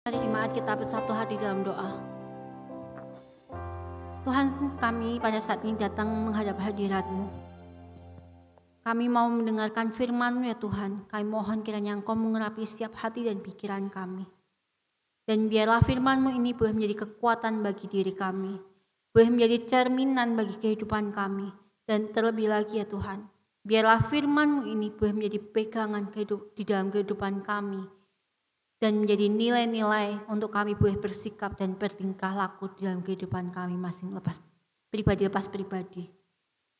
Mari jemaat kita bersatu hati dalam doa. Tuhan, kami pada saat ini datang menghadap hadirat-Mu. Kami mau mendengarkan firman-Mu ya Tuhan. Kami mohon kiranya Engkau mengurapi setiap hati dan pikiran kami. Dan biarlah firman-Mu ini boleh menjadi kekuatan bagi diri kami. Boleh menjadi cerminan bagi kehidupan kami. Dan terlebih lagi ya Tuhan, biarlah firman-Mu ini boleh menjadi pegangan di dalam kehidupan kami. Dan menjadi nilai-nilai untuk kami boleh bersikap dan bertingkah laku dalam kehidupan kami masing lepas pribadi.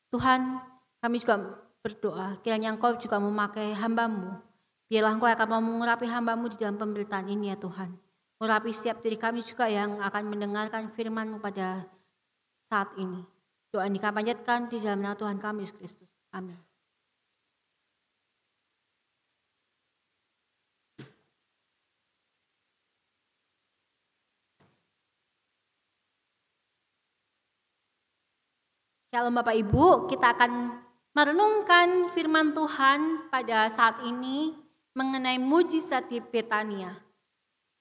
Tuhan, kami juga berdoa, kiranya Engkau juga memakai hamba-Mu. Biarlah Engkau akan mau mengurapi hamba-Mu di dalam pemberitaan ini ya Tuhan. Mengurapi setiap diri kami juga yang akan mendengarkan firman-Mu pada saat ini. Doa ini kami panjatkan di dalam nama Tuhan kami Yesus Kristus. Amin. Shalom Bapak Ibu, kita akan merenungkan firman Tuhan pada saat ini mengenai mujizat di Betania,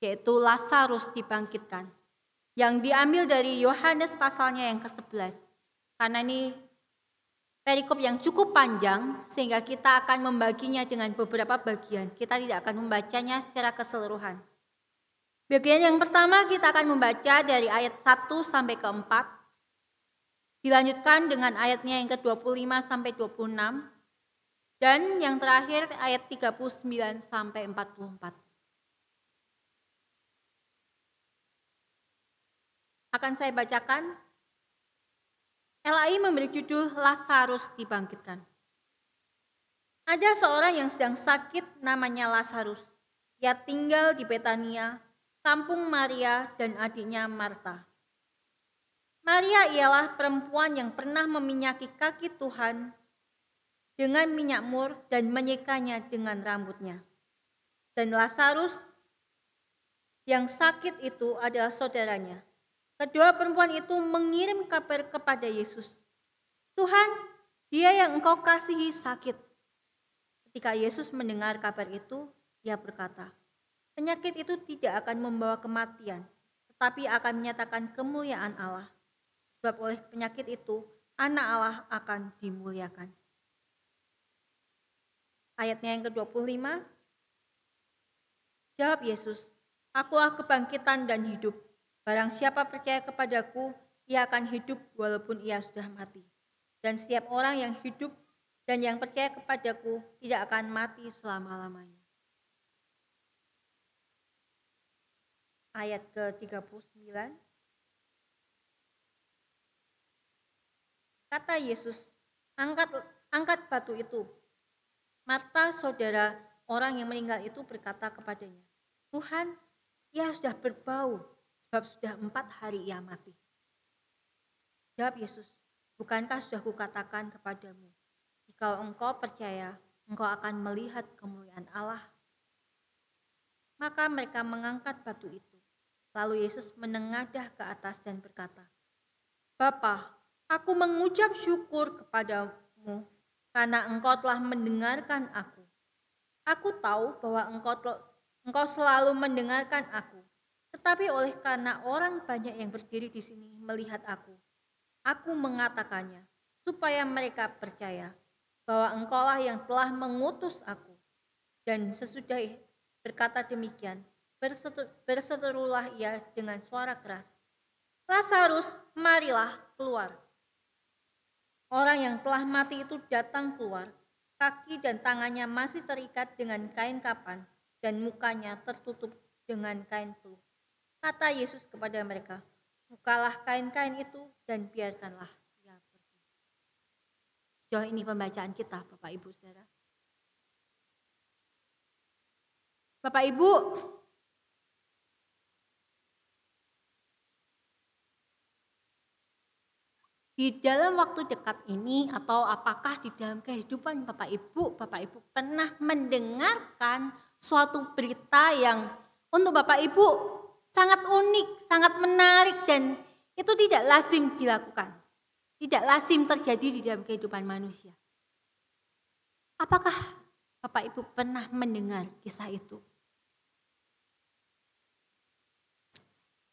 yaitu Lazarus dibangkitkan, yang diambil dari Yohanes pasalnya yang ke-11. Karena ini perikop yang cukup panjang, sehingga kita akan membaginya dengan beberapa bagian. Kita tidak akan membacanya secara keseluruhan. Bagian yang pertama kita akan membaca dari ayat 1 sampai ke 4. Dilanjutkan dengan ayatnya yang ke-25 sampai 26 dan yang terakhir ayat 39 sampai 44. Akan saya bacakan. LAI memberi judul Lazarus dibangkitkan. Ada seorang yang sedang sakit namanya Lazarus. Ia tinggal di Betania, kampung Maria dan adiknya Marta. Maria ialah perempuan yang pernah meminyaki kaki Tuhan dengan minyak mur dan menyekanya dengan rambutnya. Dan Lazarus yang sakit itu adalah saudaranya. Kedua perempuan itu mengirim kabar kepada Yesus. Tuhan, dia yang Engkau kasihi sakit. Ketika Yesus mendengar kabar itu, ia berkata, penyakit itu tidak akan membawa kematian, tetapi akan menyatakan kemuliaan Allah. Sebab oleh penyakit itu, anak Allah akan dimuliakan. Ayatnya yang ke-25. Jawab Yesus, akulah kebangkitan dan hidup. Barang siapa percaya kepadaku, ia akan hidup walaupun ia sudah mati. Dan setiap orang yang hidup dan yang percaya kepadaku tidak akan mati selama-lamanya. Ayat ke-39. Kata Yesus, angkat batu itu. Marta, saudara orang yang meninggal itu berkata kepadanya, Tuhan, ia sudah berbau, sebab sudah 4 hari ia mati. Jawab Yesus, bukankah sudah kukatakan kepadamu, jika engkau percaya, engkau akan melihat kemuliaan Allah. Maka mereka mengangkat batu itu. Lalu Yesus menengadah ke atas dan berkata, Bapa, aku mengucap syukur kepadamu karena engkau telah mendengarkan aku. Aku tahu bahwa engkau selalu mendengarkan aku. Tetapi oleh karena orang banyak yang berdiri di sini melihat aku mengatakannya supaya mereka percaya bahwa engkaulah yang telah mengutus aku. Dan sesudah berkata demikian, berseterulah ia dengan suara keras. Lazarus, marilah keluar. Orang yang telah mati itu datang keluar. Kaki dan tangannya masih terikat dengan kain kapan dan mukanya tertutup dengan kain peluh. Kata Yesus kepada mereka, bukalah kain-kain itu dan biarkanlah ia pergi. Sejauh ini pembacaan kita, Bapak Ibu Saudara. Bapak Ibu, di dalam waktu dekat ini atau apakah di dalam kehidupan Bapak Ibu pernah mendengarkan suatu berita yang untuk Bapak Ibu sangat unik, sangat menarik dan itu tidak lazim dilakukan. Tidak lazim terjadi di dalam kehidupan manusia. Apakah Bapak Ibu pernah mendengar kisah itu?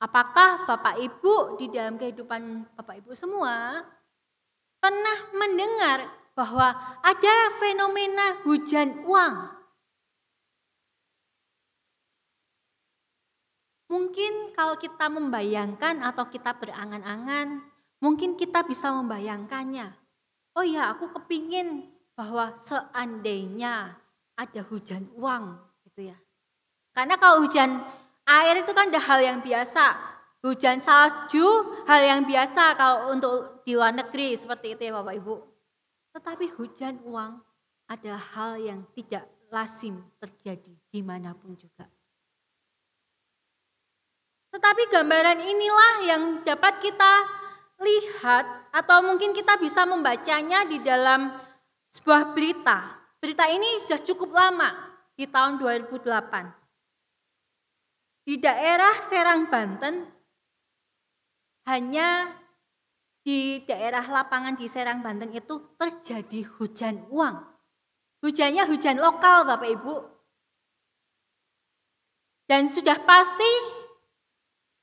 Apakah Bapak Ibu di dalam kehidupan Bapak Ibu semua pernah mendengar bahwa ada fenomena hujan uang? Mungkin kalau kita membayangkan atau kita berangan-angan, mungkin kita bisa membayangkannya. Oh ya, aku kepingin bahwa seandainya ada hujan uang gitu ya. Karena kalau hujan air itu kan ada hal yang biasa. Hujan salju hal yang biasa kalau untuk di luar negeri seperti itu ya Bapak Ibu. Tetapi hujan uang adalah hal yang tidak lazim terjadi dimanapun juga. Tetapi gambaran inilah yang dapat kita lihat atau mungkin kita bisa membacanya di dalam sebuah berita. Berita ini sudah cukup lama di tahun 2008. Di daerah Serang, Banten, hanya di daerah lapangan di Serang, Banten itu terjadi hujan uang. Hujannya hujan lokal Bapak Ibu. Dan sudah pasti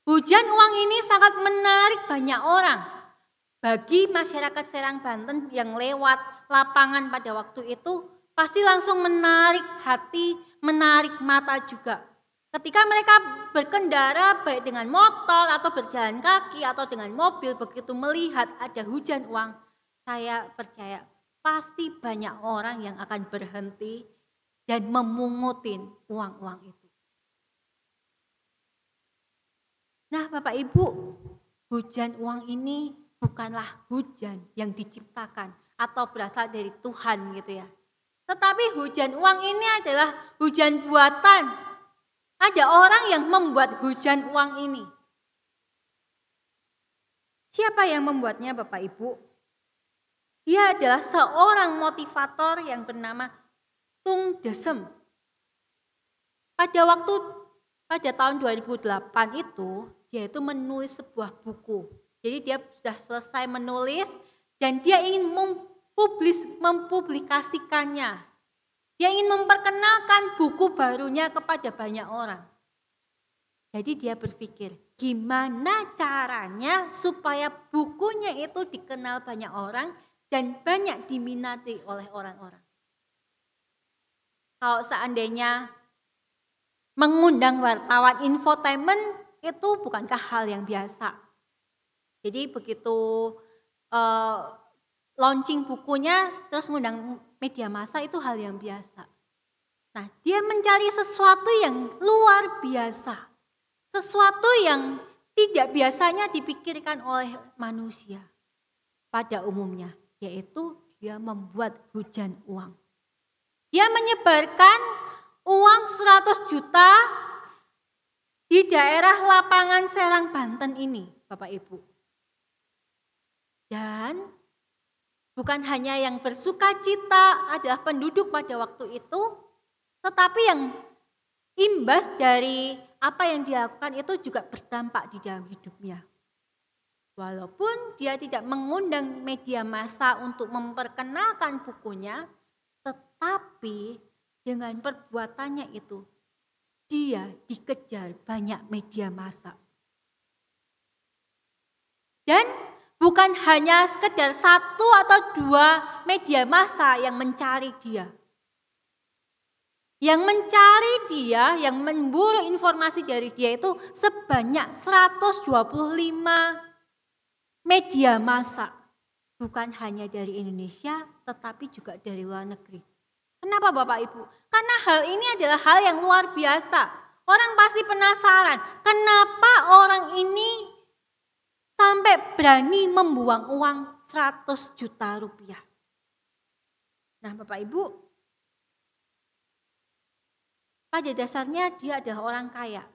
hujan uang ini sangat menarik banyak orang. Bagi masyarakat Serang, Banten yang lewat lapangan pada waktu itu pasti langsung menarik hati, menarik mata juga. Ketika mereka berkendara baik dengan motor atau berjalan kaki atau dengan mobil begitu melihat ada hujan uang, saya percaya pasti banyak orang yang akan berhenti dan memungutin uang-uang itu. Nah Bapak Ibu, hujan uang ini bukanlah hujan yang diciptakan atau berasal dari Tuhan gitu ya. Tetapi hujan uang ini adalah hujan buatan. Ada orang yang membuat hujan uang ini. Siapa yang membuatnya Bapak Ibu? Dia adalah seorang motivator yang bernama Tung Desem. Pada tahun 2008 itu, dia itu menulis sebuah buku. Jadi dia sudah selesai menulis dan dia ingin mempublikasikannya. Dia ingin memperkenalkan buku barunya kepada banyak orang. Jadi dia berpikir, gimana caranya supaya bukunya itu dikenal banyak orang dan banyak diminati oleh orang-orang. Kalau seandainya mengundang wartawan infotainment itu bukankah hal yang biasa. Jadi begitu launching bukunya terus mengundang media massa itu hal yang biasa. Nah, dia mencari sesuatu yang luar biasa. Sesuatu yang tidak biasanya dipikirkan oleh manusia pada umumnya, yaitu dia membuat hujan uang. Dia menyebarkan uang 100 juta di daerah lapangan Serang, Banten ini, Bapak Ibu. Dan bukan hanya yang bersuka cita adalah penduduk pada waktu itu, tetapi yang imbas dari apa yang dilakukan itu juga berdampak di dalam hidupnya. Walaupun dia tidak mengundang media massa untuk memperkenalkan bukunya, tetapi dengan perbuatannya itu dia dikejar banyak media massa. Dan bukan hanya sekedar 1 atau 2 media massa yang mencari dia. Yang mencari dia, yang memburu informasi dari dia itu sebanyak 125 media massa. Bukan hanya dari Indonesia, tetapi juga dari luar negeri. Kenapa Bapak Ibu? Karena hal ini adalah hal yang luar biasa. Orang pasti penasaran, kenapa orang ini sampai berani membuang uang 100 juta rupiah. Nah Bapak Ibu, pada dasarnya dia adalah orang kaya.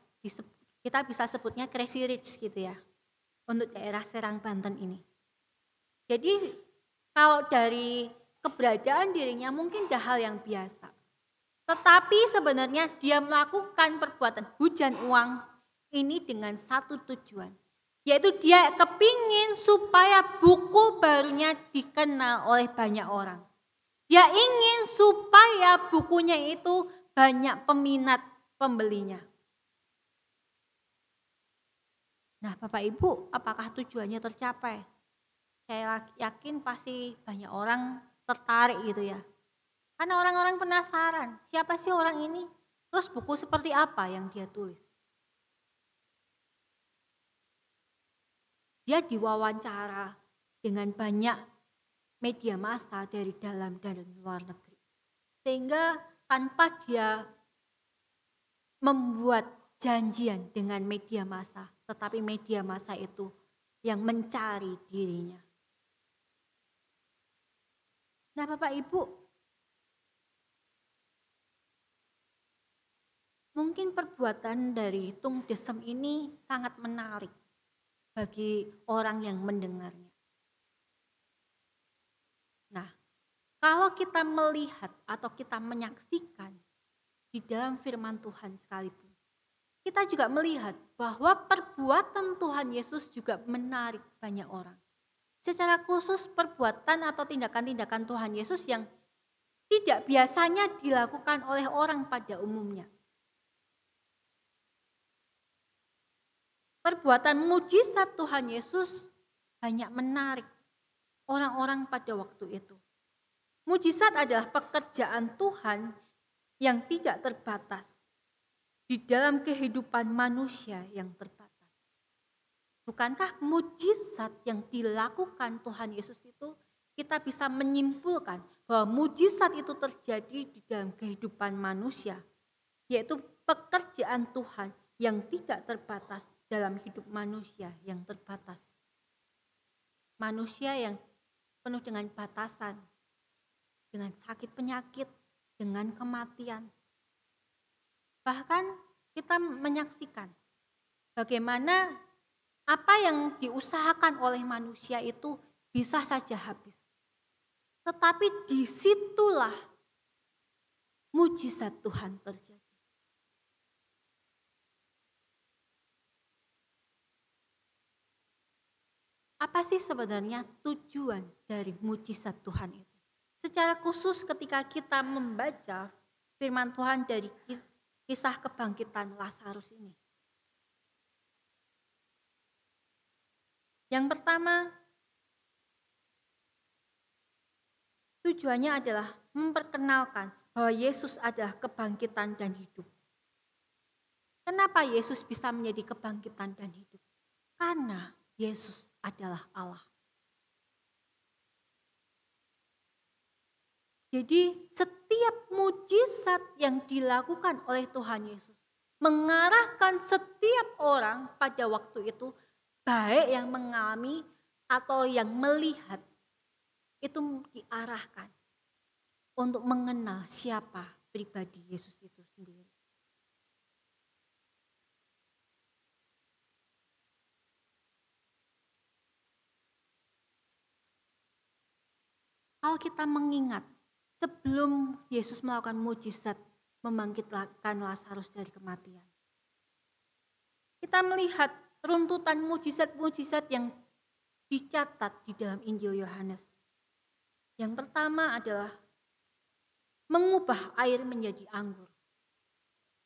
Kita bisa sebutnya crazy rich gitu ya. Untuk daerah Serang, Banten ini. Jadi kalau dari keberadaan dirinya mungkin dah hal yang biasa. Tetapi sebenarnya dia melakukan perbuatan hujan uang ini dengan satu tujuan. Yaitu dia kepingin supaya buku barunya dikenal oleh banyak orang. Dia ingin supaya bukunya itu banyak peminat pembelinya. Nah, Bapak Ibu, apakah tujuannya tercapai? Saya yakin pasti banyak orang tertarik gitu ya. Karena orang-orang penasaran, siapa sih orang ini? Terus buku seperti apa yang dia tulis? Dia diwawancara dengan banyak media massa dari dalam dan luar negeri. Sehingga tanpa dia membuat janjian dengan media massa, tetapi media massa itu yang mencari dirinya. Nah, Bapak Ibu, mungkin perbuatan dari Tung Desem ini sangat menarik bagi orang yang mendengarnya. Nah, kalau kita melihat atau kita menyaksikan di dalam firman Tuhan sekalipun, kita juga melihat bahwa perbuatan Tuhan Yesus juga menarik banyak orang. Secara khusus perbuatan atau tindakan-tindakan Tuhan Yesus yang tidak biasanya dilakukan oleh orang pada umumnya. Perbuatan mujizat Tuhan Yesus banyak menarik orang-orang pada waktu itu. Mujizat adalah pekerjaan Tuhan yang tidak terbatas di dalam kehidupan manusia yang terbatas. Bukankah mujizat yang dilakukan Tuhan Yesus itu kita bisa menyimpulkan bahwa mujizat itu terjadi di dalam kehidupan manusia, yaitu pekerjaan Tuhan yang tidak terbatas dalam hidup manusia yang terbatas. Manusia yang penuh dengan batasan, dengan sakit penyakit, dengan kematian. Bahkan kita menyaksikan bagaimana apa yang diusahakan oleh manusia itu bisa saja habis. Tetapi disitulah mujizat Tuhan terjadi. Apa sih sebenarnya tujuan dari mujizat Tuhan itu? Secara khusus ketika kita membaca firman Tuhan dari kisah kebangkitan Lazarus ini. Yang pertama, tujuannya adalah memperkenalkan bahwa Yesus adalah kebangkitan dan hidup. Kenapa Yesus bisa menjadi kebangkitan dan hidup? Karena Yesus adalah Allah. Jadi setiap mujizat yang dilakukan oleh Tuhan Yesus mengarahkan setiap orang pada waktu itu, baik yang mengalami atau yang melihat, itu diarahkan untuk mengenal siapa pribadi Yesus itu sendiri. Kalau kita mengingat sebelum Yesus melakukan mujizat membangkitkan Lazarus dari kematian, kita melihat runtutan mujizat-mujizat yang dicatat di dalam Injil Yohanes. Yang pertama adalah mengubah air menjadi anggur.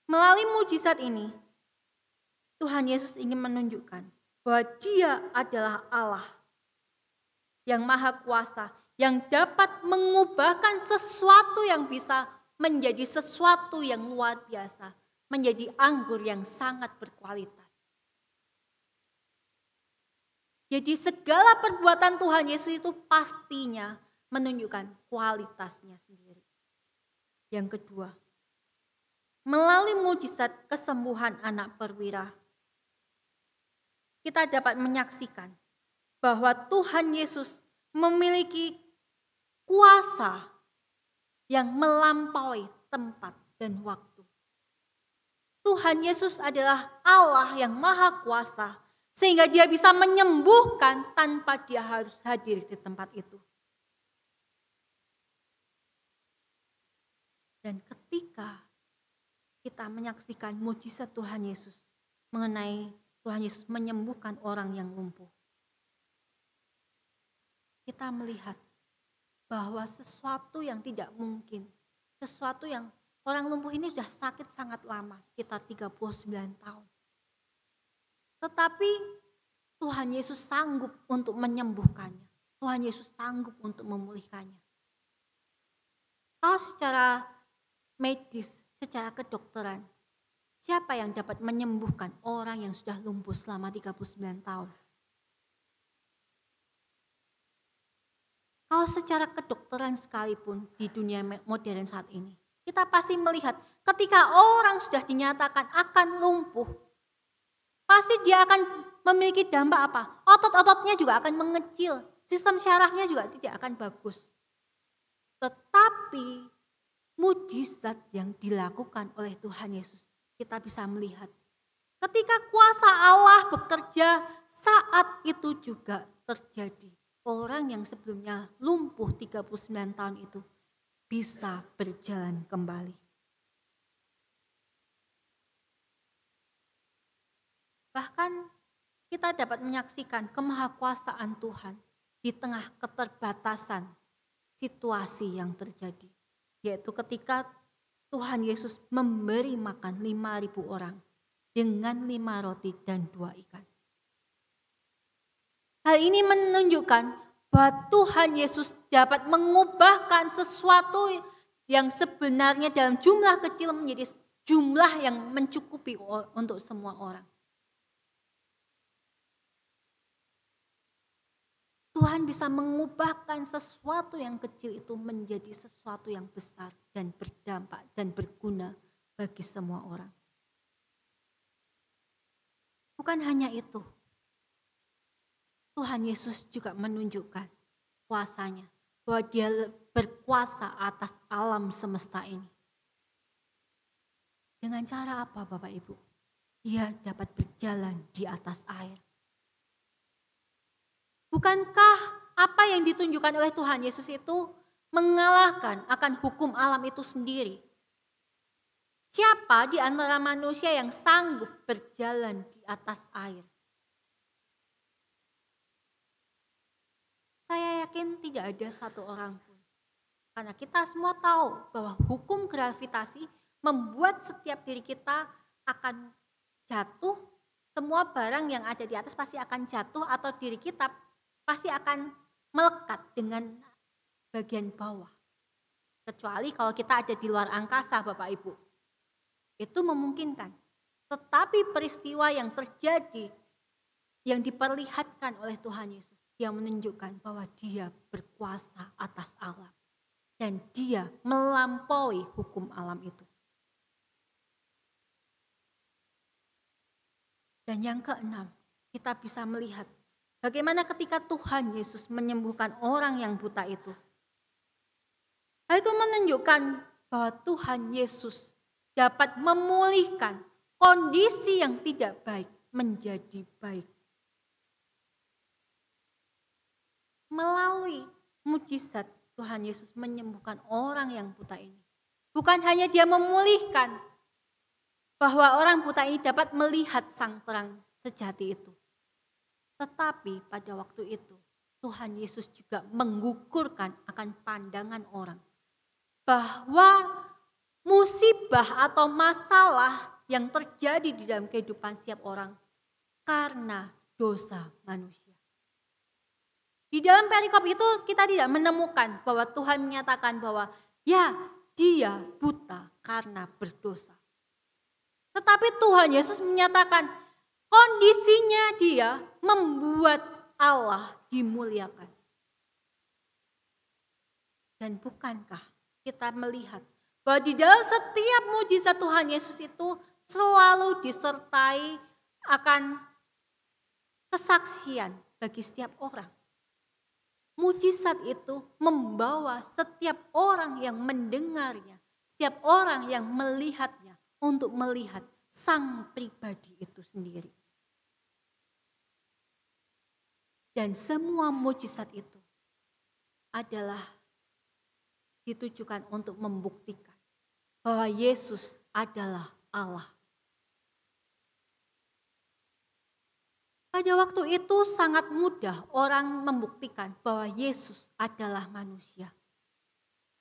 Melalui mujizat ini, Tuhan Yesus ingin menunjukkan bahwa Dia adalah Allah yang Maha Kuasa, yang dapat mengubahkan sesuatu yang bisa menjadi sesuatu yang luar biasa, menjadi anggur yang sangat berkualitas. Jadi segala perbuatan Tuhan Yesus itu pastinya menunjukkan kualitasnya sendiri. Yang kedua, melalui mujizat kesembuhan anak perwira, kita dapat menyaksikan bahwa Tuhan Yesus memiliki kuasa yang melampaui tempat dan waktu. Tuhan Yesus adalah Allah yang Maha Kuasa, sehingga Dia bisa menyembuhkan tanpa Dia harus hadir di tempat itu. Dan ketika kita menyaksikan mujizat Tuhan Yesus mengenai Tuhan Yesus menyembuhkan orang yang lumpuh, kita melihat bahwa sesuatu yang tidak mungkin, sesuatu yang orang lumpuh ini sudah sakit sangat lama, sekitar 39 tahun. Tetapi Tuhan Yesus sanggup untuk menyembuhkannya. Tuhan Yesus sanggup untuk memulihkannya. Kalau secara medis, secara kedokteran, siapa yang dapat menyembuhkan orang yang sudah lumpuh selama 39 tahun? Kalau secara kedokteran sekalipun di dunia modern saat ini, kita pasti melihat ketika orang sudah dinyatakan akan lumpuh, pasti dia akan memiliki dampak apa? Otot-ototnya juga akan mengecil, sistem syarafnya juga tidak akan bagus. Tetapi mujizat yang dilakukan oleh Tuhan Yesus, kita bisa melihat ketika kuasa Allah bekerja, saat itu juga terjadi. Orang yang sebelumnya lumpuh 39 tahun itu bisa berjalan kembali. Bahkan kita dapat menyaksikan kemahakuasaan Tuhan di tengah keterbatasan situasi yang terjadi. Yaitu ketika Tuhan Yesus memberi makan 5.000 orang dengan 5 roti dan 2 ikan. Hal ini menunjukkan bahwa Tuhan Yesus dapat mengubahkan sesuatu yang sebenarnya dalam jumlah kecil menjadi jumlah yang mencukupi untuk semua orang. Tuhan bisa mengubahkan sesuatu yang kecil itu menjadi sesuatu yang besar dan berdampak dan berguna bagi semua orang. Bukan hanya itu, Tuhan Yesus juga menunjukkan kuasanya, bahwa dia berkuasa atas alam semesta ini. Dengan cara apa Bapak Ibu? Dia dapat berjalan di atas air. Bukankah apa yang ditunjukkan oleh Tuhan Yesus itu mengalahkan akan hukum alam itu sendiri? Siapa di antara manusia yang sanggup berjalan di atas air? Saya yakin tidak ada satu orang pun. Karena kita semua tahu bahwa hukum gravitasi membuat setiap diri kita akan jatuh. Semua barang yang ada di atas pasti akan jatuh atau diri kita pasti akan melekat dengan bagian bawah. Kecuali kalau kita ada di luar angkasa Bapak Ibu. Itu memungkinkan. Tetapi peristiwa yang terjadi, yang diperlihatkan oleh Tuhan Yesus, dia menunjukkan bahwa dia berkuasa atas alam. Dan dia melampaui hukum alam itu. Dan yang keenam, kita bisa melihat bagaimana ketika Tuhan Yesus menyembuhkan orang yang buta itu. Hal itu menunjukkan bahwa Tuhan Yesus dapat memulihkan kondisi yang tidak baik menjadi baik. Melalui mujizat Tuhan Yesus menyembuhkan orang yang buta ini. Bukan hanya dia memulihkan bahwa orang buta ini dapat melihat sang terang sejati itu. Tetapi pada waktu itu Tuhan Yesus juga menggugurkan akan pandangan orang. Bahwa musibah atau masalah yang terjadi di dalam kehidupan setiap orang karena dosa manusia. Di dalam perikop itu kita tidak menemukan bahwa Tuhan menyatakan bahwa ya dia buta karena berdosa. Tetapi Tuhan Yesus menyatakan kondisinya dia membuat Allah dimuliakan. Dan bukankah kita melihat bahwa di dalam setiap mujizat Tuhan Yesus itu selalu disertai akan kesaksian bagi setiap orang. Mujizat itu membawa setiap orang yang mendengarnya, setiap orang yang melihatnya untuk melihat sang pribadi itu sendiri. Dan semua mujizat itu adalah ditujukan untuk membuktikan bahwa Yesus adalah Allah. Pada waktu itu sangat mudah orang membuktikan bahwa Yesus adalah manusia.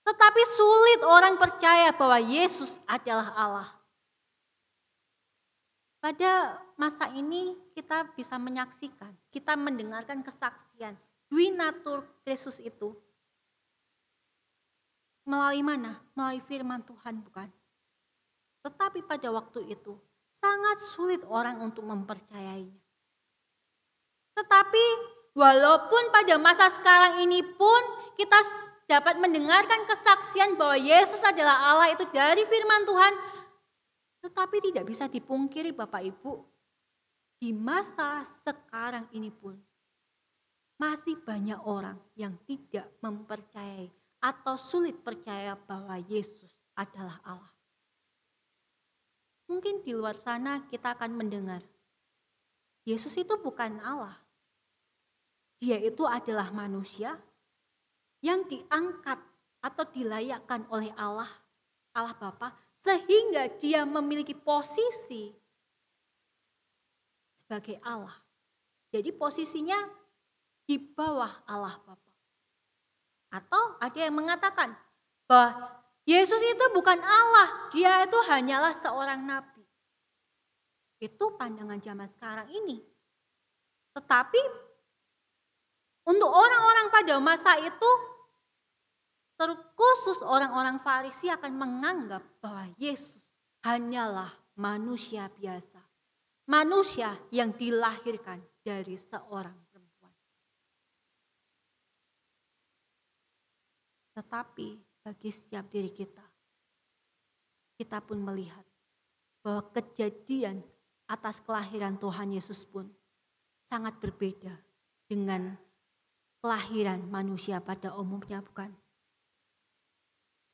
Tetapi sulit orang percaya bahwa Yesus adalah Allah. Pada masa ini kita bisa menyaksikan, kita mendengarkan kesaksian Dwi Natur Kristus itu melalui mana? Melalui firman Tuhan, bukan? Tetapi pada waktu itu sangat sulit orang untuk mempercayainya. Tetapi walaupun pada masa sekarang ini pun kita dapat mendengarkan kesaksian bahwa Yesus adalah Allah itu dari firman Tuhan, tetapi tidak bisa dipungkiri Bapak Ibu, di masa sekarang ini pun masih banyak orang yang tidak mempercayai atau sulit percaya bahwa Yesus adalah Allah. Mungkin di luar sana kita akan mendengar, Yesus itu bukan Allah. Dia itu adalah manusia yang diangkat atau dilayakkan oleh Allah Bapa, sehingga dia memiliki posisi sebagai Allah. Jadi posisinya di bawah Allah Bapa. Atau ada yang mengatakan bahwa Yesus itu bukan Allah, dia itu hanyalah seorang nabi. Itu pandangan zaman sekarang ini. Tetapi untuk orang-orang pada masa itu, terkhusus orang-orang Farisi akan menganggap bahwa Yesus hanyalah manusia biasa. Manusia yang dilahirkan dari seorang perempuan. Tetapi bagi setiap diri kita pun melihat bahwa kejadian atas kelahiran Tuhan Yesus pun sangat berbeda dengan kelahiran manusia pada umumnya, bukan?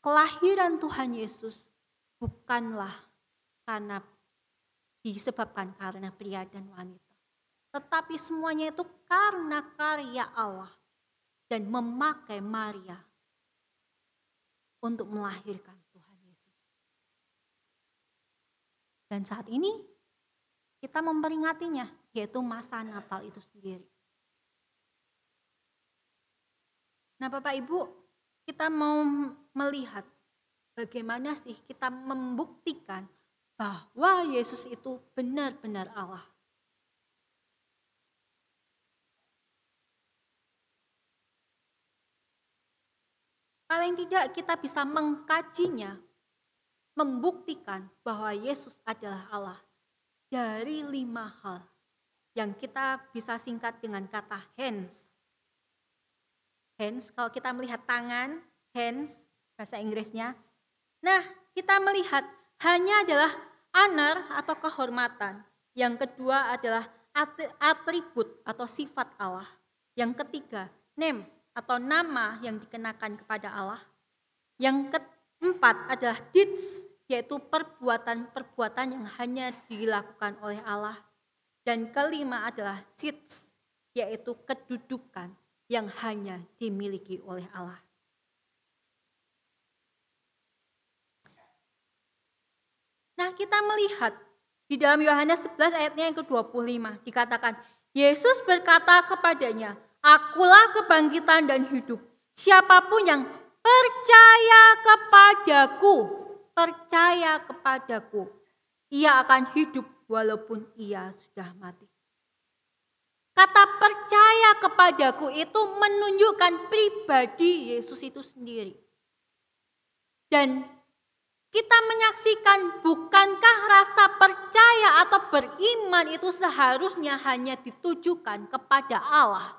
Kelahiran Tuhan Yesus bukanlah disebabkan karena pria dan wanita, tetapi semuanya itu karena karya Allah dan memakai Maria untuk melahirkan Tuhan Yesus. Dan saat ini kita memperingatinya, yaitu masa Natal itu sendiri. Nah Bapak Ibu, kita mau melihat bagaimana sih kita membuktikan bahwa Yesus itu benar-benar Allah. Paling tidak kita bisa mengkajinya, membuktikan bahwa Yesus adalah Allah dari 5 hal yang kita bisa singkat dengan kata hands. Hands, kalau kita melihat tangan, hands, bahasa Inggrisnya. Nah, kita melihat hanya adalah honor atau kehormatan. Yang kedua adalah atribut atau sifat Allah. Yang ketiga, names atau nama yang dikenakan kepada Allah. Yang keempat adalah deeds, yaitu perbuatan-perbuatan yang hanya dilakukan oleh Allah. Dan kelima adalah seats, yaitu kedudukan yang hanya dimiliki oleh Allah. Nah, kita melihat di dalam Yohanes 11 ayatnya yang ke-25 dikatakan, Yesus berkata kepadanya, "Akulah kebangkitan dan hidup. Siapapun yang percaya kepadaku, ia akan hidup walaupun ia sudah mati." Kata percaya kepadaku itu menunjukkan pribadi Yesus itu sendiri. Dan kita menyaksikan, bukankah rasa percaya atau beriman itu seharusnya hanya ditujukan kepada Allah?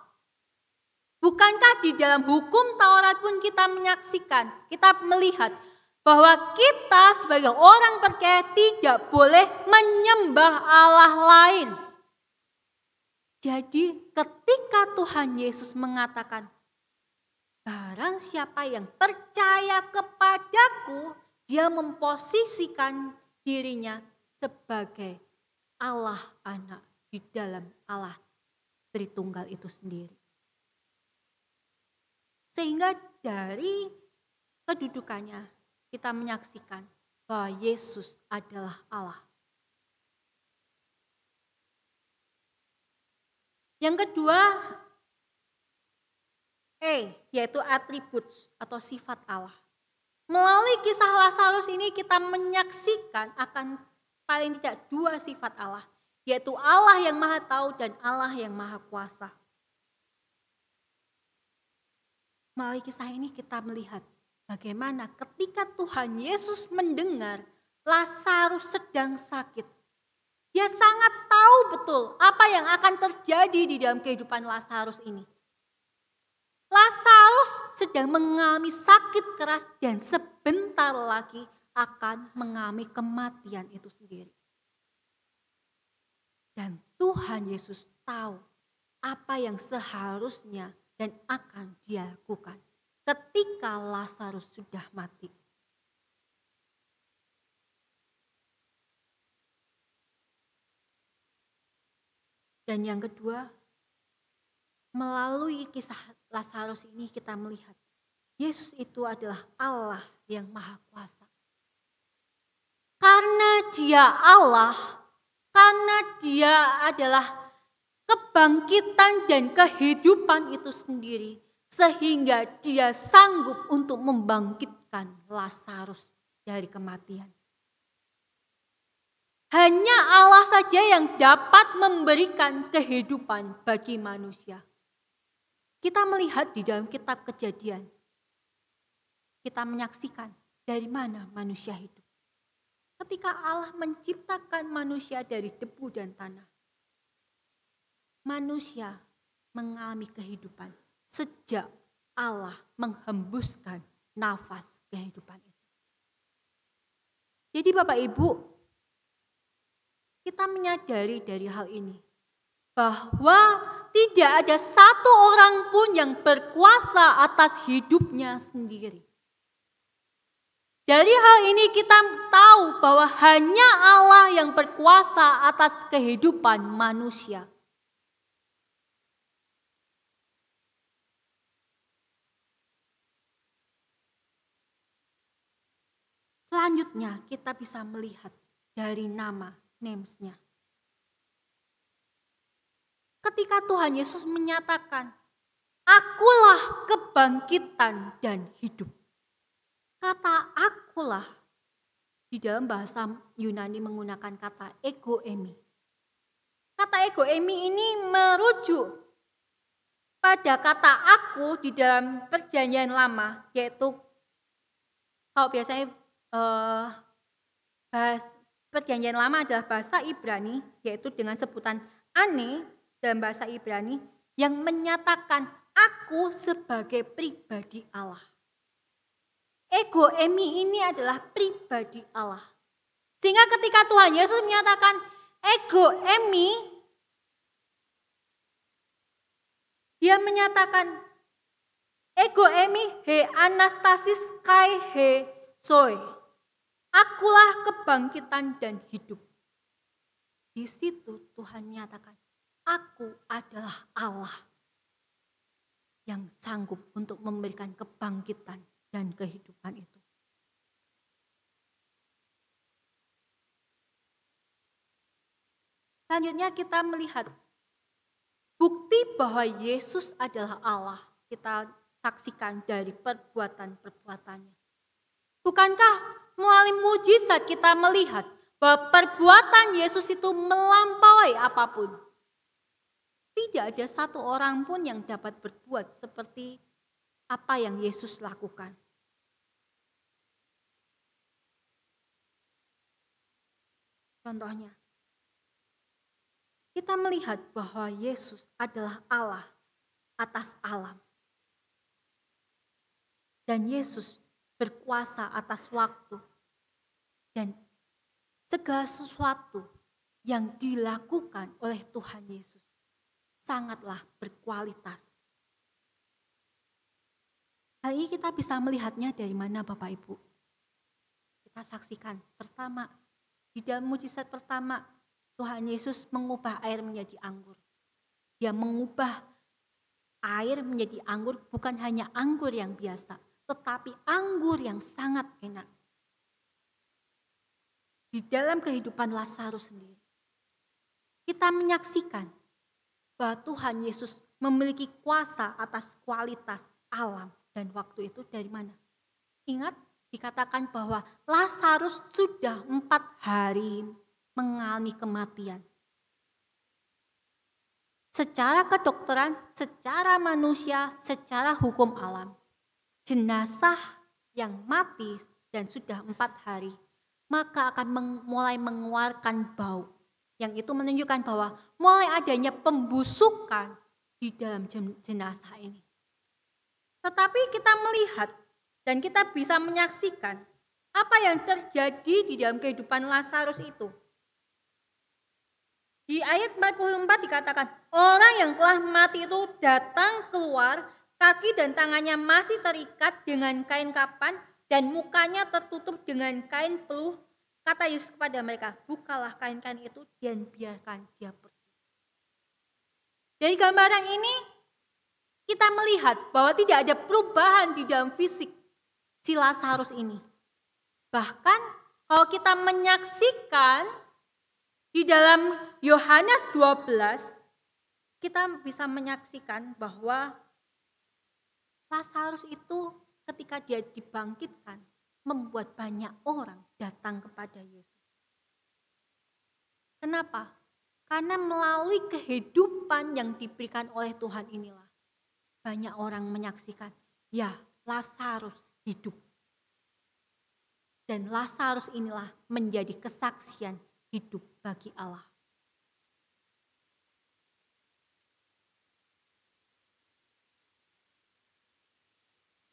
Bukankah di dalam hukum Taurat pun kita menyaksikan, kita melihat bahwa kita sebagai orang percaya tidak boleh menyembah Allah lain. Jadi ketika Tuhan Yesus mengatakan, barang siapa yang percaya kepadaku, dia memposisikan dirinya sebagai Allah anak di dalam Allah Tritunggal itu sendiri. Sehingga dari kedudukannya kita menyaksikan bahwa Yesus adalah Allah. Yang kedua, yaitu atribut atau sifat Allah. Melalui kisah Lazarus ini kita menyaksikan akan paling tidak dua sifat Allah, yaitu Allah yang Maha Tahu dan Allah yang Maha Kuasa. Melalui kisah ini kita melihat bagaimana ketika Tuhan Yesus mendengar Lazarus sedang sakit, dia sangat tahu betul apa yang akan terjadi di dalam kehidupan Lazarus ini. Lazarus sedang mengalami sakit keras dan sebentar lagi akan mengalami kematian itu sendiri. Dan Tuhan Yesus tahu apa yang seharusnya dan akan dia lakukan ketika Lazarus sudah mati. Dan yang kedua, melalui kisah Lazarus ini kita melihat Yesus itu adalah Allah yang Maha Kuasa. Karena dia Allah, karena dia adalah kebangkitan dan kehidupan itu sendiri, sehingga dia sanggup untuk membangkitkan Lazarus dari kematian. Hanya Allah saja yang dapat memberikan kehidupan bagi manusia. Kita melihat di dalam kitab Kejadian, kita menyaksikan dari mana manusia hidup. Ketika Allah menciptakan manusia dari debu dan tanah, manusia mengalami kehidupan sejak Allah menghembuskan nafas kehidupan itu. Jadi Bapak Ibu, kita menyadari dari hal ini bahwa tidak ada satu orang pun yang berkuasa atas hidupnya sendiri. Dari hal ini kita tahu bahwa hanya Allah yang berkuasa atas kehidupan manusia. Selanjutnya kita bisa melihat dari nama names-nya. Ketika Tuhan Yesus menyatakan, "Akulah kebangkitan dan hidup." Kata akulah di dalam bahasa Yunani menggunakan kata ego emi. Kata ego emi ini merujuk pada kata aku di dalam Perjanjian Lama, yaitu kalau biasanya Perjanjian Lama adalah bahasa Ibrani, yaitu dengan sebutan ane dalam bahasa Ibrani yang menyatakan aku sebagai pribadi Allah. Ego emi ini adalah pribadi Allah. Sehingga ketika Tuhan Yesus menyatakan ego emi, dia menyatakan ego emi he anastasis kai he soe. Akulah kebangkitan dan hidup. Di situ Tuhan menyatakan, aku adalah Allah yang sanggup untuk memberikan kebangkitan dan kehidupan itu. Selanjutnya kita melihat bukti bahwa Yesus adalah Allah. Kita saksikan dari perbuatan-perbuatannya. Bukankah melalui mujizat kita melihat bahwa perbuatan Yesus itu melampaui apapun? Tidak ada satu orang pun yang dapat berbuat seperti apa yang Yesus lakukan. Contohnya, kita melihat bahwa Yesus adalah Allah atas alam. Dan Yesus berkuasa atas waktu dan segala sesuatu yang dilakukan oleh Tuhan Yesus sangatlah berkualitas. Hal ini kita bisa melihatnya dari mana Bapak Ibu? Kita saksikan pertama, di dalam mujizat pertama Tuhan Yesus mengubah air menjadi anggur. Dia mengubah air menjadi anggur, bukan hanya anggur yang biasa, tetapi anggur yang sangat enak. Di dalam kehidupan Lazarus sendiri, kita menyaksikan bahwa Tuhan Yesus memiliki kuasa atas kualitas alam dan waktu itu dari mana? Ingat, dikatakan bahwa Lazarus sudah 4 hari mengalami kematian. Secara kedokteran, secara manusia, secara hukum alam, jenazah yang mati dan sudah 4 hari, maka akan mulai mengeluarkan bau. Yang itu menunjukkan bahwa mulai adanya pembusukan di dalam jenazah ini. Tetapi kita melihat dan kita bisa menyaksikan apa yang terjadi di dalam kehidupan Lazarus itu. Di ayat 44 dikatakan, orang yang telah mati itu datang keluar, kaki dan tangannya masih terikat dengan kain kapan dan mukanya tertutup dengan kain peluh. Kata Yesus kepada mereka, bukalah kain-kain itu dan biarkan dia pergi. Dari gambaran ini kita melihat bahwa tidak ada perubahan di dalam fisik si Lazarus ini. Bahkan kalau kita menyaksikan di dalam Yohanes 12, kita bisa menyaksikan bahwa Lazarus itu ketika dia dibangkitkan, membuat banyak orang datang kepada Yesus. Kenapa? Karena melalui kehidupan yang diberikan oleh Tuhan inilah, banyak orang menyaksikan, ya Lazarus hidup. Dan Lazarus inilah menjadi kesaksian hidup bagi Allah.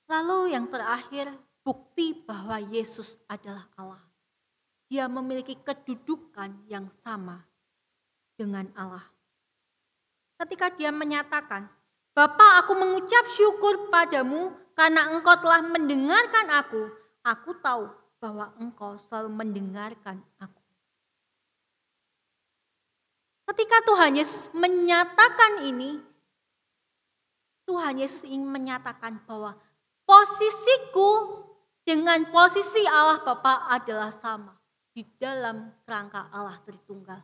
Lalu yang terakhir, bukti bahwa Yesus adalah Allah. Dia memiliki kedudukan yang sama dengan Allah. Ketika dia menyatakan, Bapa, aku mengucap syukur padamu karena engkau telah mendengarkan aku. Aku tahu bahwa engkau selalu mendengarkan aku. Ketika Tuhan Yesus menyatakan ini, Tuhan Yesus ingin menyatakan bahwa posisiku dengan posisi Allah Bapa adalah sama di dalam kerangka Allah Tritunggal.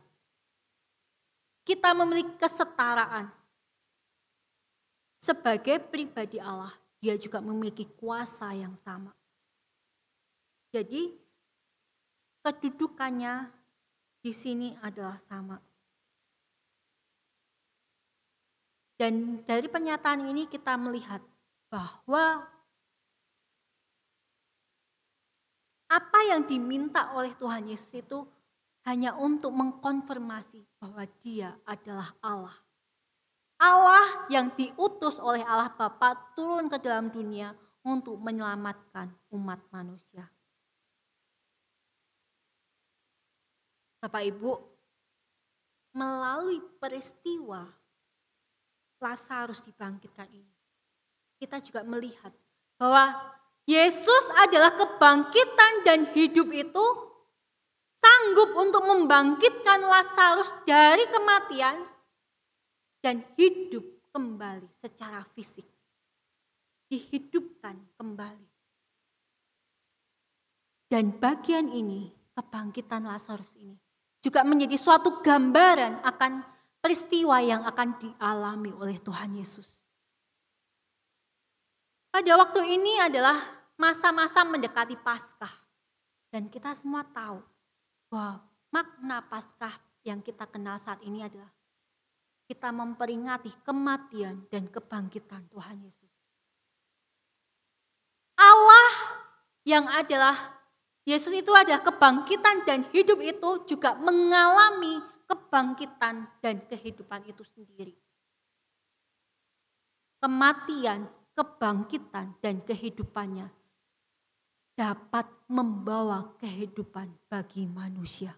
Kita memiliki kesetaraan. Sebagai pribadi Allah, dia juga memiliki kuasa yang sama. Jadi, kedudukannya di sini adalah sama. Dan dari pernyataan ini kita melihat bahwa apa yang diminta oleh Tuhan Yesus itu hanya untuk mengkonfirmasi bahwa dia adalah Allah. Allah yang diutus oleh Allah Bapa turun ke dalam dunia untuk menyelamatkan umat manusia. Bapak Ibu, melalui peristiwa Lazarus dibangkitkan ini, kita juga melihat bahwa Yesus adalah kebangkitan dan hidup itu sanggup untuk membangkitkan Lazarus dari kematian dan hidup kembali secara fisik. Dihidupkan kembali. Dan bagian ini, kebangkitan Lazarus ini, juga menjadi suatu gambaran akan peristiwa yang akan dialami oleh Tuhan Yesus. Pada waktu ini adalah masa-masa mendekati Paskah. Dan kita semua tahu bahwa makna Paskah yang kita kenal saat ini adalah kita memperingati kematian dan kebangkitan Tuhan Yesus. Allah yang adalah Yesus itu adalah kebangkitan dan hidup itu juga mengalami kebangkitan dan kehidupan itu sendiri. Kematian, kebangkitan dan kehidupannya dapat membawa kehidupan bagi manusia.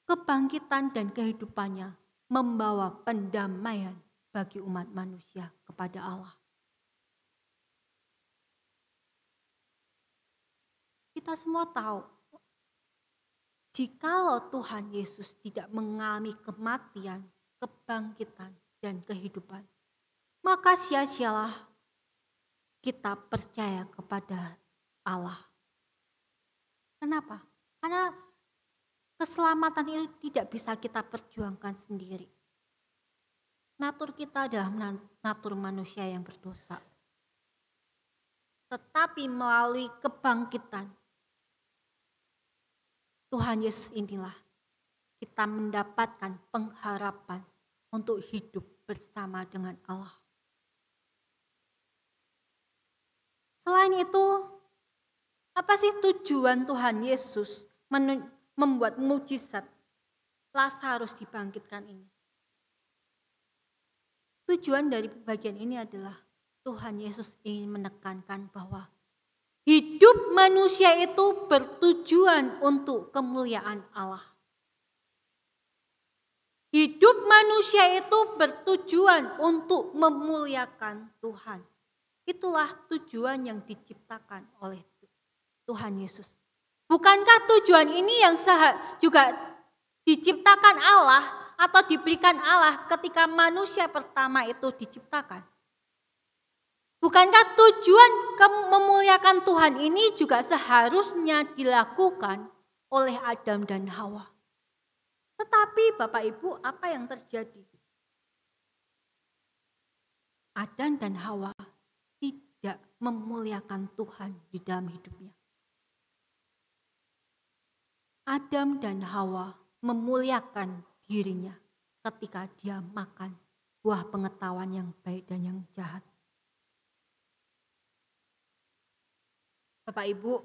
Kebangkitan dan kehidupannya membawa pendamaian bagi umat manusia kepada Allah. Kita semua tahu, jikalau Tuhan Yesus tidak mengalami kematian, kebangkitan, dan kehidupan, maka sia-sialah kita percaya kepada Allah. Kenapa? Karena keselamatan itu tidak bisa kita perjuangkan sendiri. Natur kita adalah natur manusia yang berdosa. Tetapi melalui kebangkitan Tuhan Yesus inilah kita mendapatkan pengharapan untuk hidup bersama dengan Allah. Selain itu, apa sih tujuan Tuhan Yesus membuat mujizat Lazarus dibangkitkan ini? Tujuan dari bagian ini adalah Tuhan Yesus ingin menekankan bahwa hidup manusia itu bertujuan untuk kemuliaan Allah. Hidup manusia itu bertujuan untuk memuliakan Tuhan. Itulah tujuan yang diciptakan oleh Tuhan Yesus. Bukankah tujuan ini yang juga diciptakan Allah atau diberikan Allah ketika manusia pertama itu diciptakan? Bukankah tujuan memuliakan Tuhan ini juga seharusnya dilakukan oleh Adam dan Hawa? Tetapi Bapak Ibu, apa yang terjadi? Adam dan Hawa tidak memuliakan Tuhan di dalam hidupnya. Adam dan Hawa memuliakan dirinya ketika dia makan buah pengetahuan yang baik dan yang jahat. Bapak Ibu,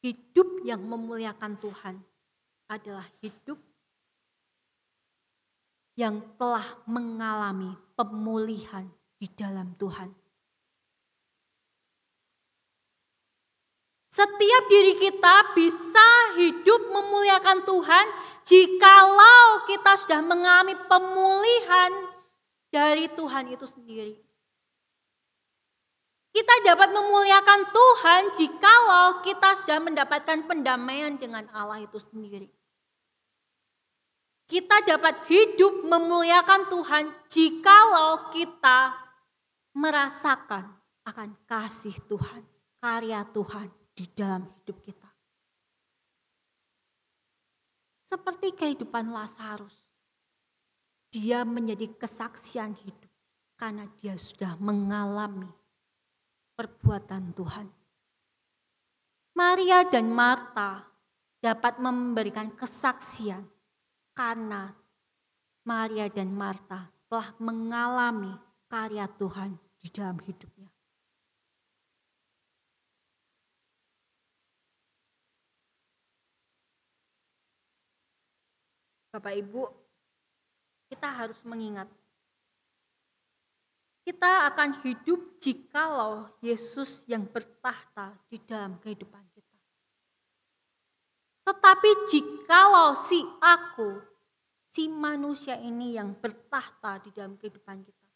hidup yang memuliakan Tuhan adalah hidup yang telah mengalami pemulihan di dalam Tuhan. Setiap diri kita bisa hidup memuliakan Tuhan jikalau kita sudah mengalami pemulihan dari Tuhan itu sendiri. Kita dapat memuliakan Tuhan jikalau kita sudah mendapatkan pendamaian dengan Allah itu sendiri. Kita dapat hidup memuliakan Tuhan jikalau kita merasakan akan kasih Tuhan, karya Tuhan di dalam hidup kita. Seperti kehidupan Lazarus, dia menjadi kesaksian hidup karena dia sudah mengalami perbuatan Tuhan. Maria dan Marta dapat memberikan kesaksian karena Maria dan Marta telah mengalami karya Tuhan di dalam hidupnya. Bapak Ibu, kita harus mengingat, kita akan hidup jikalau Yesus yang bertahta di dalam kehidupan kita. Tetapi jikalau si manusia ini yang bertahta di dalam kehidupan kita,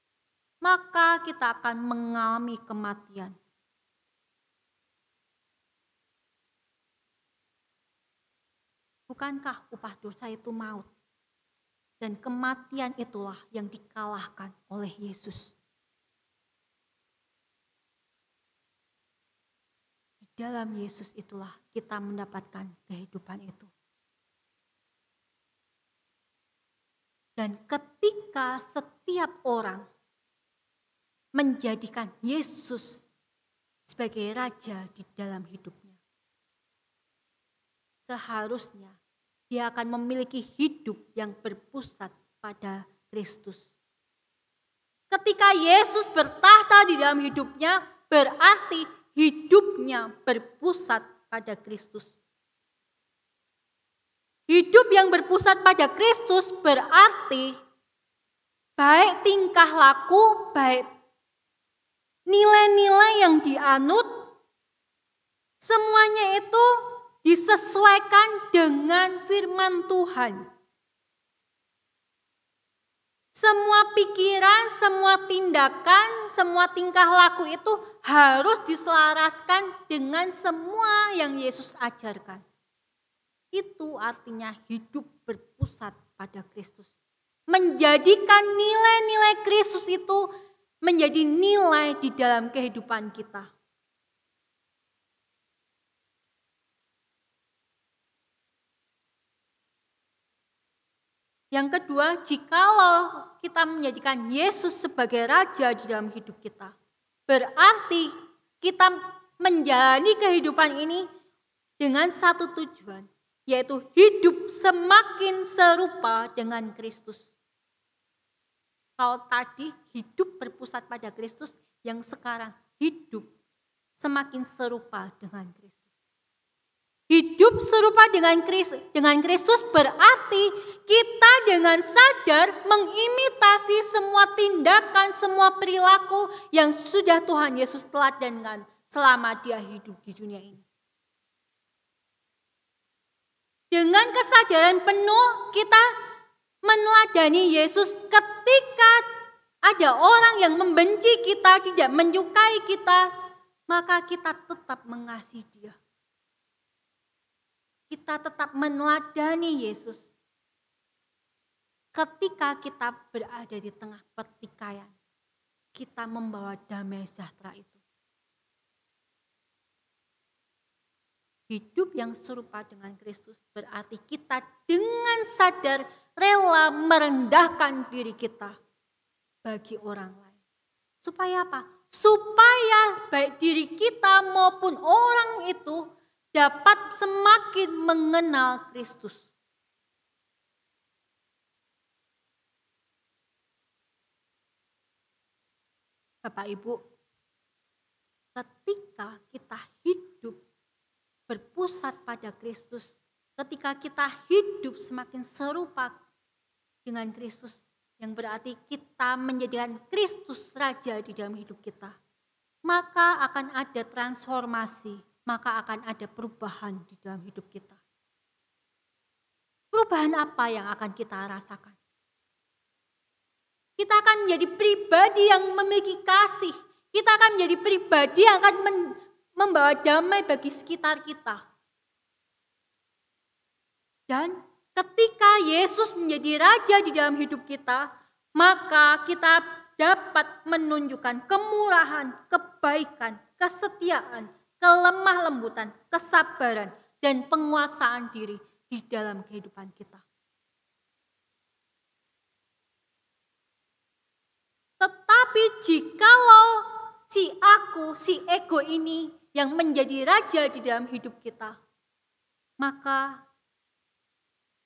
maka kita akan mengalami kematian. Bukankah upah dosa itu maut? Dan kematian itulah yang dikalahkan oleh Yesus. Di dalam Yesus itulah kita mendapatkan kehidupan itu. Dan ketika setiap orang menjadikan Yesus sebagai raja di dalam hidupnya, seharusnya dia akan memiliki hidup yang berpusat pada Kristus. Ketika Yesus bertahta di dalam hidupnya, berarti hidupnya berpusat pada Kristus. Hidup yang berpusat pada Kristus berarti baik tingkah laku, baik nilai-nilai yang dianut, semuanya itu disesuaikan dengan firman Tuhan. Semua pikiran, semua tindakan, semua tingkah laku itu harus diselaraskan dengan semua yang Yesus ajarkan. Itu artinya hidup berpusat pada Kristus. Menjadikan nilai-nilai Kristus itu menjadi nilai di dalam kehidupan kita. Yang kedua, jikalau kita menjadikan Yesus sebagai raja di dalam hidup kita, berarti kita menjalani kehidupan ini dengan satu tujuan, yaitu hidup semakin serupa dengan Kristus. Kalau tadi hidup berpusat pada Kristus, yang sekarang hidup semakin serupa dengan Kristus. Hidup serupa dengan Kristus berarti kita dengan sadar mengimitasi semua tindakan, semua perilaku yang sudah Tuhan Yesus teladankan selama dia hidup di dunia ini. Dengan kesadaran penuh kita meneladani Yesus ketika ada orang yang membenci kita, tidak menyukai kita, maka kita tetap mengasihi dia. Kita tetap meneladani Yesus. Ketika kita berada di tengah pertikaian, kita membawa damai sejahtera itu. Hidup yang serupa dengan Kristus berarti kita dengan sadar rela merendahkan diri kita bagi orang lain. Supaya apa? Supaya baik diri kita maupun orang itu dapat semakin mengenal Kristus. Bapak Ibu, ketika kita hidup berpusat pada Kristus, ketika kita hidup semakin serupa dengan Kristus, yang berarti kita menjadikan Kristus Raja di dalam hidup kita, maka akan ada transformasi, maka akan ada perubahan di dalam hidup kita. Perubahan apa yang akan kita rasakan? Kita akan menjadi pribadi yang memiliki kasih. Kita akan menjadi pribadi yang akan membawa damai bagi sekitar kita. Dan ketika Yesus menjadi Raja di dalam hidup kita, maka kita dapat menunjukkan kemurahan, kebaikan, kesetiaan, kelemah lembutan, kesabaran, dan penguasaan diri di dalam kehidupan kita. Tetapi jikalau si ego ini yang menjadi raja di dalam hidup kita, maka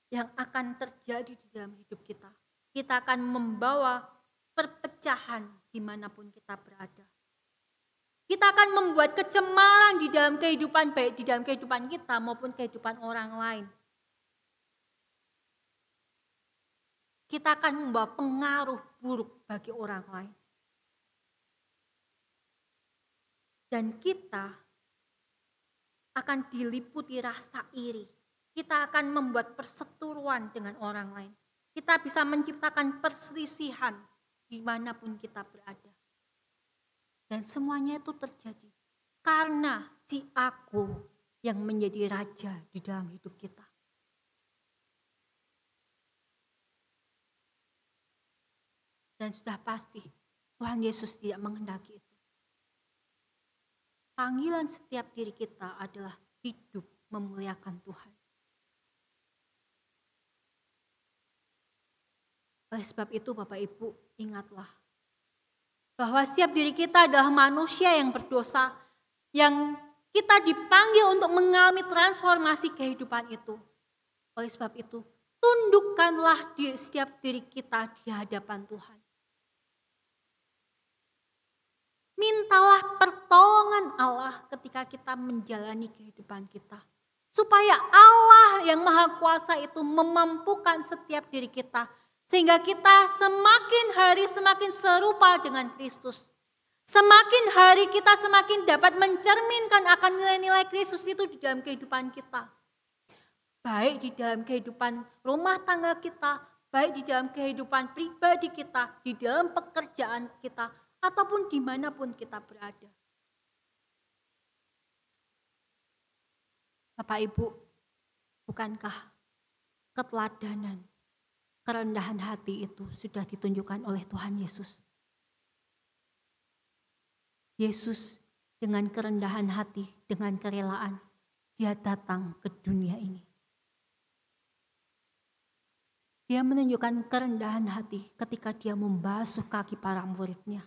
yang akan terjadi di dalam hidup kita akan membawa perpecahan dimanapun kita berada. Kita akan membuat kecemaran di dalam kehidupan, baik di dalam kehidupan kita maupun kehidupan orang lain. Kita akan membawa pengaruh buruk bagi orang lain. Dan kita akan diliputi rasa iri. Kita akan membuat perseteruan dengan orang lain. Kita bisa menciptakan perselisihan dimanapun kita berada. Dan semuanya itu terjadi karena si aku yang menjadi raja di dalam hidup kita. Dan sudah pasti Tuhan Yesus tidak menghendaki itu. Panggilan setiap diri kita adalah hidup memuliakan Tuhan. Oleh sebab itu Bapak Ibu, ingatlah bahwa setiap diri kita adalah manusia yang berdosa, yang kita dipanggil untuk mengalami transformasi kehidupan itu. Oleh sebab itu, tundukkanlah setiap diri kita di hadapan Tuhan. Mintalah pertolongan Allah ketika kita menjalani kehidupan kita. Supaya Allah yang Maha Kuasa itu memampukan setiap diri kita. Sehingga kita semakin hari semakin serupa dengan Kristus. Semakin hari kita semakin dapat mencerminkan akan nilai-nilai Kristus itu di dalam kehidupan kita. Baik di dalam kehidupan rumah tangga kita, baik di dalam kehidupan pribadi kita, di dalam pekerjaan kita, ataupun dimanapun kita berada. Bapak Ibu, bukankah keteladanan, kerendahan hati itu sudah ditunjukkan oleh Tuhan Yesus? Yesus dengan kerendahan hati, dengan kerelaan, dia datang ke dunia ini. Dia menunjukkan kerendahan hati ketika dia membasuh kaki para muridnya.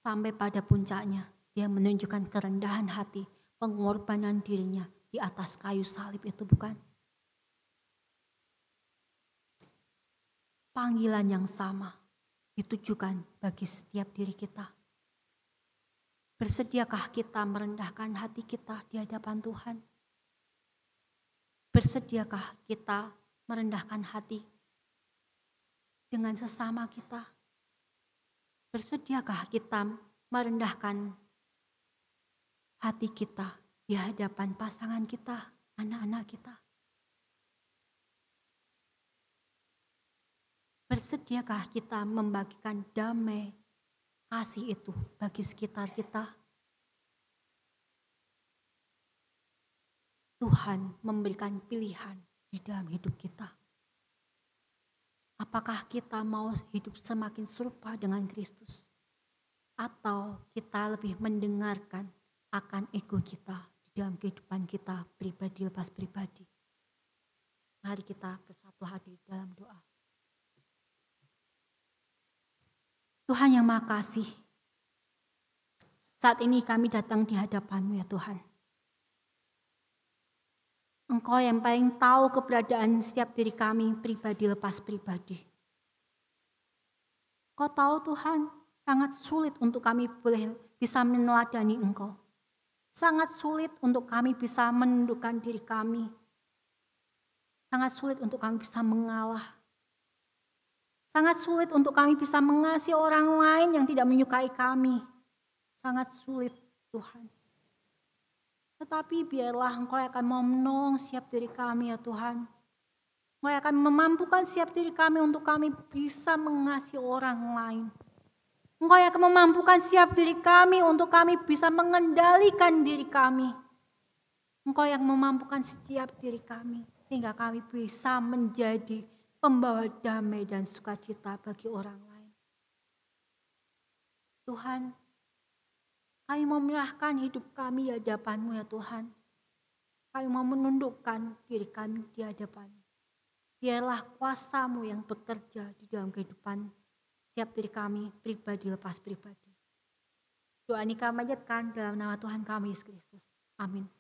Sampai pada puncaknya, dia menunjukkan kerendahan hati, pengorbanan dirinya di atas kayu salib itu, bukan? Panggilan yang sama ditujukan bagi setiap diri kita. Bersediakah kita merendahkan hati kita di hadapan Tuhan? Bersediakah kita merendahkan hati dengan sesama kita? Bersediakah kita merendahkan hati kita di hadapan pasangan kita, anak-anak kita? Bersediakah kita membagikan damai, kasih itu bagi sekitar kita? Tuhan memberikan pilihan di dalam hidup kita. Apakah kita mau hidup semakin serupa dengan Kristus? Atau kita lebih mendengarkan akan ego kita di dalam kehidupan kita pribadi lepas pribadi? Mari kita bersatu hati dalam doa. Tuhan yang Maha Kasih, saat ini kami datang di hadapan-Mu ya Tuhan. Engkau yang paling tahu keberadaan setiap diri kami pribadi lepas pribadi. Kau tahu Tuhan, sangat sulit untuk kami boleh bisa meneladani Engkau. Sangat sulit untuk kami bisa menundukkan diri kami. Sangat sulit untuk kami bisa mengalah. Sangat sulit untuk kami bisa mengasihi orang lain yang tidak menyukai kami. Sangat sulit Tuhan. Tetapi biarlah Engkau akan mau menolong setiap diri kami ya Tuhan. Engkau akan memampukan setiap diri kami untuk kami bisa mengasihi orang lain. Engkau akan memampukan setiap diri kami untuk kami bisa mengendalikan diri kami. Engkau yang memampukan setiap diri kami sehingga kami bisa menjadi pembawa damai dan sukacita bagi orang lain. Tuhan, kami mau menyerahkan hidup kami di hadapan-Mu ya Tuhan. Kami mau menundukkan diri kami di hadapan-Mu. Biarlah kuasa-Mu yang bekerja di dalam kehidupan setiap diri kami pribadi lepas pribadi. Doa ini kami panjatkan dalam nama Tuhan kami Yesus Kristus. Amin.